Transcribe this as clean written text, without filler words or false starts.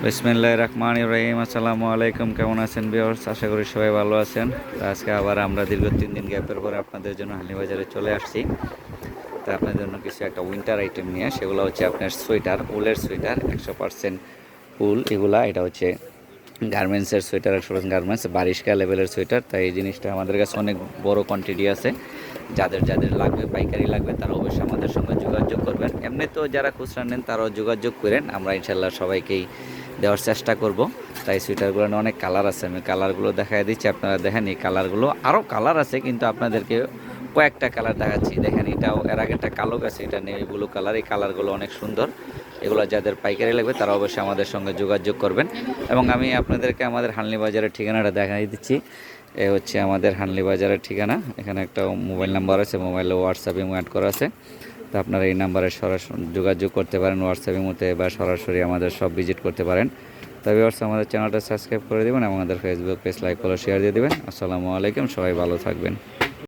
বিসমিল্লাহির রহমানির রহিম। আসসালামু আলাইকুম। কেমন আছেন ভিউয়ার্স? আশা করি সবাই ভালো আছেন। তো আজকে আবার আমরা দীর্ঘ 3 দিন গ্যাপের পরে আপনাদের জন্য হালি বাজারে চলে আসছি। তো আপনাদের জন্য কিছু একটা উইন্টার আইটেম নিয়ে, সেগুলো হচ্ছে আপনার সোয়েটার, উলের সোয়েটার 100% উল। এটা হচ্ছে গার্মেন্টসের সোয়েটার, 100% গার্মেন্টস, বারিশকা লেভেলের সোয়েটার। তাই এই জিনিসটা আমাদের কাছে অনেক বড় কোয়ান্টিটি আছে। যাদের যাদের লাগবে, পাইকারি লাগবে, তারা অবশ্যই আমাদের সঙ্গে যোগাযোগ করবেন। এমনি তো যারা খুচরা নেন তারাও যোগাযোগ করেন, আমরা ইনশাল্লাহ সবাইকেই দেওয়ার চেষ্টা করব। তাই সোয়েটারগুলো অনেক কালার আছে, আমি কালারগুলো দেখাই দিচ্ছি, আপনারা দেখেন। এই কালারগুলো আরও কালার আছে, কিন্তু আপনাদেরকে কয়েকটা কালার দেখাচ্ছি। দেখেন, এটাও এর আগে একটা কালো গেছে, এটা নেভি ব্লু কালার। এই কালারগুলো অনেক সুন্দর। এগুলো যাদের পাইকারি লাগবে তারা অবশ্যই আমাদের সঙ্গে যোগাযোগ করবেন। এবং আমি আপনাদেরকে আমাদের হানলি বাজারের ঠিকানাটা দেখাই দিচ্ছি। এ হচ্ছে আমাদের হানলি বাজারের ঠিকানা। এখানে একটা মোবাইল নাম্বার আছে, মোবাইলে হোয়াটসঅ্যাপ ইমো অ্যাড করা আছে। তো আপনারা এই নাম্বারে সরাসরি যোগাযোগ করতে পারেন হোয়াটসঅ্যাপ ইমোতে, বা সরাসরি আমাদের সব ভিজিট করতে পারেন। তবে আমাদের চ্যানেলটা সাবস্ক্রাইব করে দেবেন এবং আমাদের Facebook page like follow share দিয়ে দেবেন। আসসালামু আলাইকুম, সবাই ভালো থাকবেন।